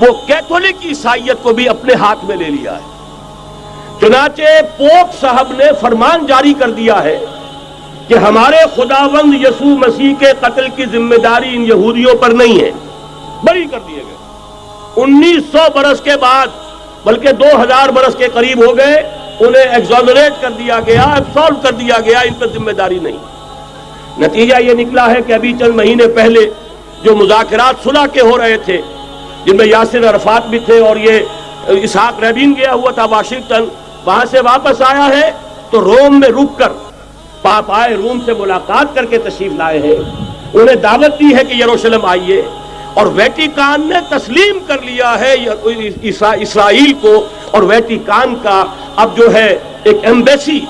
وہ کیتھولک عیسائیت کو بھی اپنے ہاتھ میں لے لیا ہے۔ چنانچہ پوپ صاحب نے فرمان جاری کر دیا ہے کہ ہمارے خداوند یسوع مسیح کے قتل کی ذمہ داری ان یہودیوں پر نہیں ہے، بری کر دیے گئے۔ 1900 برس کے بعد، بلکہ 2000 برس کے قریب ہو گئے، انہیں ایگزونریٹ کر دیا گیا، ایبسولو کر دیا گیا، ان پر ذمہ داری نہیں۔ نتیجہ یہ نکلا ہے کہ ابھی چند مہینے پہلے جو مذاکرات صلح کے ہو رہے تھے، جن میں یاسر عرفات بھی تھے اور یہ اسحاق رابین گیا ہوا تھا واشنگٹن، وہاں سے واپس آیا ہے تو روم میں رک کر پاپائے روم سے ملاقات کر کے تشریف لائے ہیں، انہیں دعوت دی ہے کہ یروشلم آئیے، اور ویٹیکان نے تسلیم کر لیا ہے اسرائیل کو، اور ویٹیکان کا اب جو ہے ایک ایمبیسی،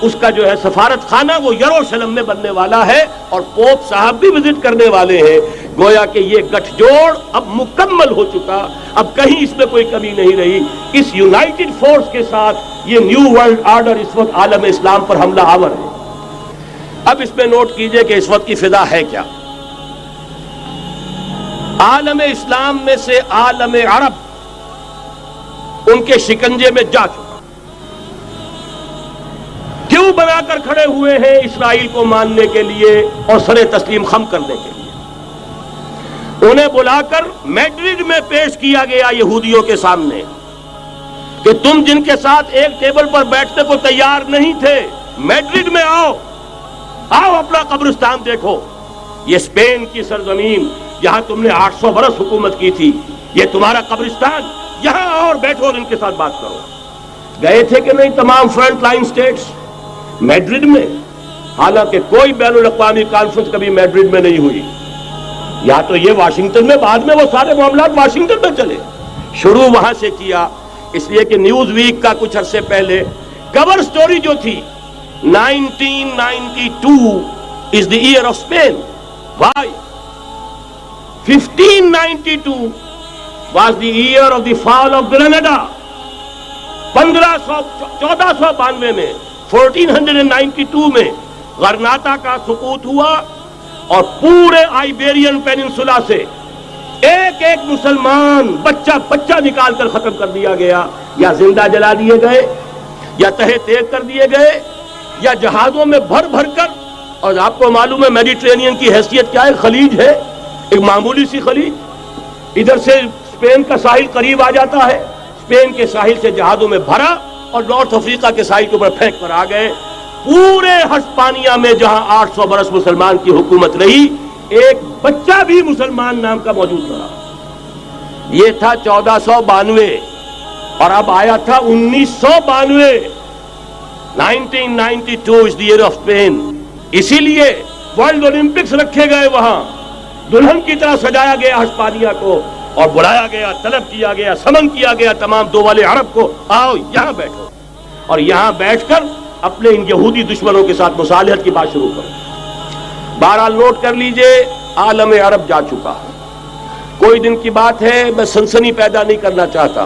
اس کا جو ہے سفارت خانہ وہ یروشلم میں بننے والا ہے، اور پوپ صاحب بھی وزٹ کرنے والے ہیں۔ گویا کہ یہ گٹھ جوڑ اب مکمل ہو چکا، اب کہیں اس میں کوئی کمی نہیں رہی۔ اس یونائٹڈ فورس کے ساتھ یہ نیو ورلڈ آرڈر اس وقت عالم اسلام پر حملہ آور ہے۔ اب اس میں نوٹ کیجئے کہ اس وقت کی فضا ہے کیا۔ عالم اسلام میں سے عالم عرب ان کے شکنجے میں جا چکا، کیوں بنا کر کھڑے ہوئے ہیں اسرائیل کو ماننے کے لیے اور سر تسلیم خم کرنے کے لیے۔ انہیں بلا کر میڈرڈ میں پیش کیا گیا یہودیوں کے سامنے کہ تم جن کے ساتھ ایک ٹیبل پر بیٹھنے کو تیار نہیں تھے، میڈرڈ میں آؤ، آؤ اپنا قبرستان دیکھو، یہ اسپین کی سرزمین جہاں تم نے 800 برس حکومت کی تھی، یہ تمہارا قبرستان، یہاں آؤ اور بیٹھو اور ان کے ساتھ بات کرو۔ گئے تھے کہ نہیں تمام فرنٹ لائن سٹیٹس میڈرڈ میں؟ حالانکہ کوئی بین الاقوامی کانفرنس کبھی میڈرڈ میں نہیں ہوئی، یا تو یہ واشنگٹن میں، بعد میں وہ سارے معاملات واشنگٹن میں چلے، شروع وہاں سے کیا۔ اس لیے کہ نیوز ویک کا کچھ عرصے پہلے کور سٹوری جو تھی 1992 is the year of Spain. Why? 1592 was the year of the fall of Granada. 1492 میں 1492 میں غرناطہ کا سقوط ہوا، اور پورے آئیبیرین پیننسولا سے ایک ایک مسلمان بچہ بچہ نکال کر ختم کر دیا گیا، یا زندہ جلا دیے گئے، یا تہہ تیغ کر دیے گئے، یا جہازوں میں بھر بھر کر۔ اور آپ کو معلوم ہے میڈیٹرینین کی حیثیت کیا ہے، خلیج ہے، ایک معمولی سی خلیج، ادھر سے اسپین کا ساحل قریب آ جاتا ہے، اسپین کے ساحل سے جہازوں میں بھرا اور نارتھ افریقہ کے ساحل کے اوپر پھینک کر آ گئے۔ پورے ہسپانیہ میں جہاں 800 برس مسلمان کی حکومت رہی، ایک بچہ بھی مسلمان نام کا موجود رہا۔ یہ تھا 1492، اور اب آیا تھا 1992۔ 1992 is the year of Spain۔ اسی لیے ورلڈ اولمپکس رکھے گئے، وہاں دلہن کی طرح سجایا گیا ہسپانیہ کو، اور بلایا گیا، طلب کیا گیا، سمن کیا گیا تمام دول عرب کو، آؤ یہاں بیٹھو، اور یہاں بیٹھ کر اپنے ان یہودی دشمنوں کے ساتھ مصالحت کی بات شروع کرو۔ بہرحال نوٹ کر لیجئے، عالم عرب جا چکا ہے۔ کوئی دن کی بات ہے، میں سنسنی پیدا نہیں کرنا چاہتا،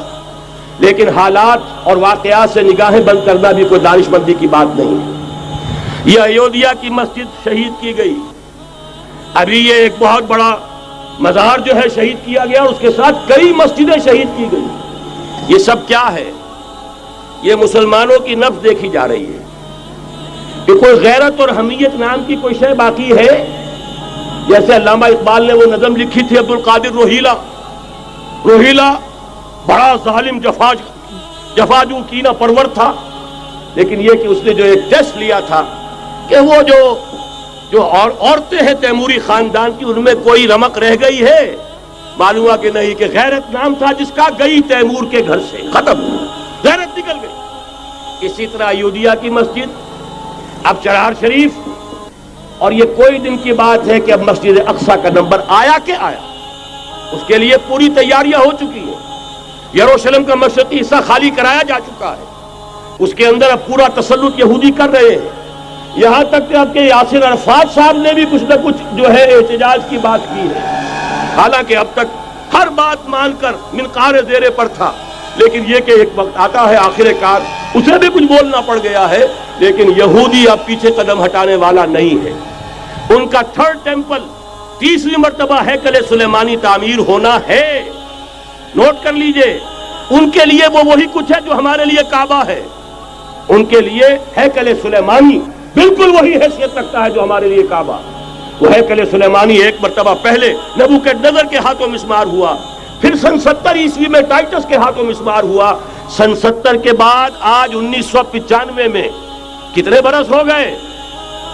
لیکن حالات اور واقعات سے نگاہیں بند کرنا بھی کوئی دانش مندی کی بات نہیں ہے۔ یہ ایودھیا کی مسجد شہید کی گئی، ابھی یہ ایک بہت بڑا مزار جو ہے شہید کیا گیا، اور اس کے ساتھ کئی مسجدیں شہید کی گئی۔ یہ سب کیا ہے؟ یہ مسلمانوں کی نفس دیکھی جا رہی ہے کہ کوئی غیرت اور حمیت نام کی کوئی شے باقی ہے۔ جیسے علامہ اقبال نے وہ نظم لکھی تھی عبد القادر روہیلا بڑا ظالم جفاجو کینہ پرور تھا، لیکن یہ کہ اس نے جو ایک ٹیسٹ لیا تھا کہ وہ جو عورتیں ہیں تیموری خاندان کی، ان میں کوئی رمق رہ گئی ہے؟ معلوم ہوا کہ نہیں، کہ غیرت نام تھا جس کا، گئی تیمور کے گھر سے، ختم، غیرت نکل گئی۔ اسی طرح ایودھیا کی مسجد، اب چرار شریف، اور یہ کوئی دن کی بات ہے کہ اب مسجد اقصی کا نمبر آیا کہ آیا، اس کے لیے پوری تیاریاں ہو چکی ہیں۔ یروشلم کا مشرقی حصہ خالی کرایا جا چکا ہے، اس کے اندر اب پورا تسلط یہودی کر رہے ہیں، یہاں تک کہ اب کہ یاسر عرفات صاحب نے بھی کچھ نہ کچھ جو ہے احتجاج کی بات کی ہے، حالانکہ اب تک ہر بات مان کر منقار زیرے پر تھا، لیکن یہ کہ ایک وقت آتا ہے آخر کار اسے بھی کچھ بولنا پڑ گیا ہے۔ لیکن یہودی اب پیچھے قدم ہٹانے والا نہیں ہے۔ ان کا تھرڈ ٹیمپل، تیسری مرتبہ ہیکل سلیمانی تعمیر ہونا ہے، نوٹ کر لیجئے، ان کے لیے وہ وہی کچھ ہے جو ہمارے لیے کعبہ ہے. ان کے لیے ہیکل سلیمانی بالکل وہی حیثیت رکھتا ہے جو ہمارے لیے کعبہ. وہ ہیکل سلیمانی ایک مرتبہ پہلے نبوکدنضر کے ہاتھوں مسمار ہوا، پھر سن 70 عیسوی میں ٹائٹس کے ہاتھوں مسمار ہوا. سن 70 کے بعد آج 1995 میں کتنے برس ہو گئے؟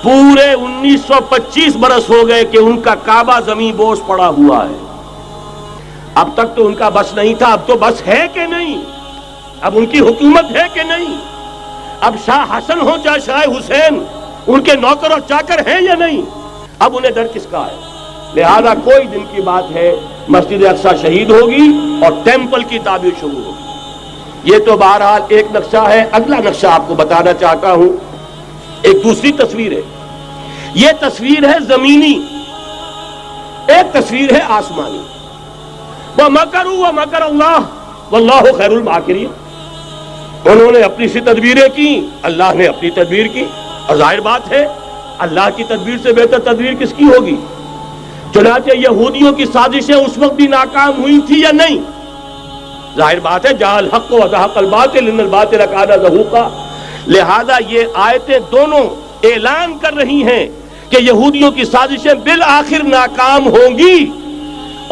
پورے 1925 برس ہو گئے کہ ان کا کعبہ زمین بوس پڑا ہوا ہے. اب تک تو ان کا بس نہیں تھا، اب تو بس ہے کہ نہیں؟ اب ان کی حکومت ہے کہ نہیں؟ اب شاہ حسن ہو چاہے شاہ حسین، ان کے نوکر اور چاکر ہیں یا نہیں؟ اب انہیں ڈر کس کا ہے؟ لہذا کوئی دن کی بات ہے مسجد اقصی شہید ہوگی اور ٹیمپل کی تعمیر شروع ہوگی. یہ تو بہرحال ایک نقشہ ہے. اگلا نقشہ آپ کو بتانا چاہتا ہوں، ایک دوسری تصویر ہے. یہ تصویر ہے زمینی، ایک تصویر ہے آسمانی. وَمَكَرُوا وَمَكَرَ اللَّهُ وَاللَّهُ خَيْرُ الْمَاكِرِينَ. انہوں نے اپنی سی تدبیریں کی، اللہ نے اپنی تدبیر کی، اور ظاہر بات ہے اللہ کی تدبیر سے بہتر تدبیر کس کی ہوگی؟ چنانچہ یہودیوں کی سازشیں اس وقت بھی ناکام ہوئی تھی یا نہیں؟ ظاہر بات ہے جہاں الحق وزہق الباطل ان الباطل کان زہوقا. لہذا یہ آیتیں دونوں اعلان کر رہی ہیں کہ یہودیوں کی سازشیں بالآخر ناکام ہوں گی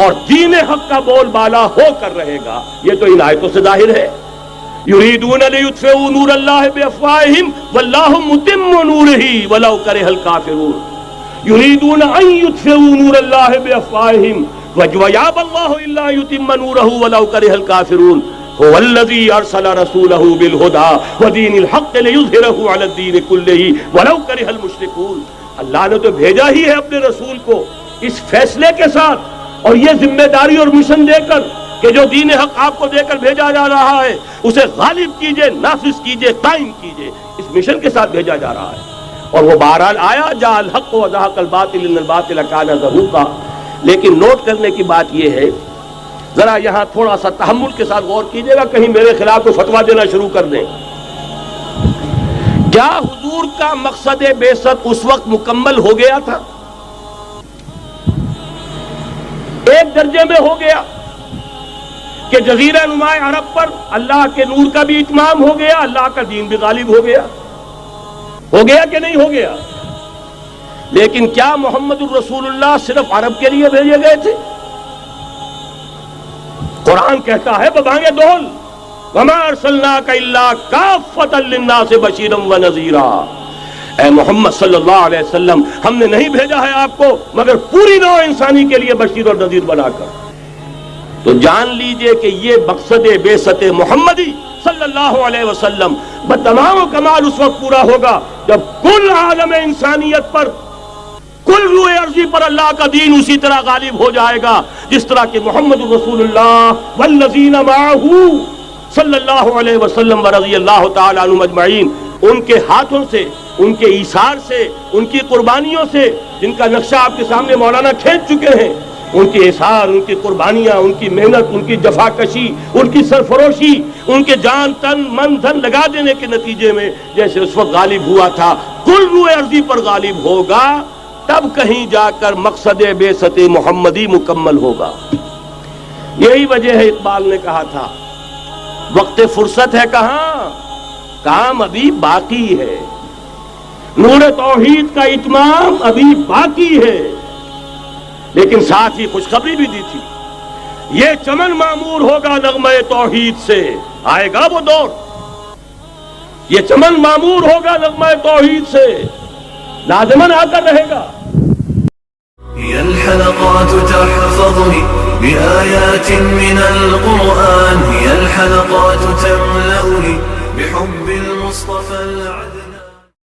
اور دین حق کا بول بالا ہو کر رہے گا. یہ تو ان آیتوں سے ظاہر ہے. یریدون لیطفئوا نور اللہ بافواہہم واللہ متم نورہ ولو کرہ الکافرون. یریدون ان یطفئوا نور اللہ بافواہہم ویابى اللہ الا یتم نورہ ولو کرہ الکافرون. هو الذی ارسل رسولہ بالہدى ودین الحق لیظہرہ علی الدین کلہ ولو کرہ المشرکون. اللہ نے تو بھیجا ہی ہے اپنے رسول کو اس فیصلے کے ساتھ اور یہ ذمہ داری اور مشن دے کر کہ جو دین حق آپ کو دے کر بھیجا جا رہا ہے اسے غالب کیجئے، نافذ کیجئے، قائم کیجئے. اس مشن کے ساتھ بھیجا جا رہا ہے. اور وہ بہرحال آیا جاء الحق وزہق الباطل ان الباطل کان زہوقا. لیکن نوٹ کرنے کی بات یہ ہے، ذرا یہاں تھوڑا سا تحمل کے ساتھ غور کیجئے گا، کہیں میرے خلاف کوئی فتویٰ دینا شروع کر دیں. کیا حضور کا مقصد بعثت اس وقت مکمل ہو گیا تھا؟ ایک درجے میں ہو گیا کہ جزیرہ نما عرب پر اللہ کے نور کا بھی اتمام ہو گیا، اللہ کا دین بھی غالب ہو گیا. ہو گیا کہ نہیں ہو گیا؟ لیکن کیا محمد الرسول اللہ صرف عرب کے لیے بھیجے گئے تھے؟ قرآن کہتا ہے ببانگ دول وَمَا أَرْسَلْنَاكَ إِلَّا كَافَّةً لِلنَّاسِ بَشِيرًا وَنَذِيرًا. اے محمد صلی اللہ علیہ وسلم، ہم نے نہیں بھیجا ہے آپ کو مگر پوری نوع انسانی کے لیے بشیر اور نذیر بنا کر. تو جان لیجئے کہ یہ مقصد بعثت محمدی صلی اللہ علیہ وسلم بتمام و کمال اس وقت پورا ہوگا جب کل عالم انسانیت پر، کل روئے ارضی پر اللہ کا دین اسی طرح غالب ہو جائے گا جس طرح کہ محمد رسول اللہ والذین معہ صلی اللہ علیہ وسلم ورضی اللہ تعالی عنہم اجمعین، ان کے ہاتھوں سے، ان کے ایثار سے، ان کی قربانیوں سے، جن کا نقشہ آپ کے سامنے مولانا کھینچ چکے ہیں، ان کے اثار، ان کی قربانیاں، ان کی محنت، ان کی جفاکشی، ان کی سرفروشی، ان کے جان تن من دھن لگا دینے کے نتیجے میں جیسے اس وقت غالب ہوا تھا کل روئے ارضی پر غالب ہوگا، تب کہیں جا کر مقصد بعثت محمدی مکمل ہوگا. یہی وجہ ہے اقبال نے کہا تھا وقت فرصت ہے کہاں، کام ابھی باقی ہے، نور توحید کا اتمام ابھی باقی ہے. لیکن ساتھ ہی خوشخبری بھی دی تھی، یہ چمن معمور ہوگا نغمہ توحید سے. آئے گا وہ دور، یہ چمن معمور ہوگا نغمہ توحید سے، لازماً آ کر رہے گا. هي الحلقات تحفظني بآيات من القرآن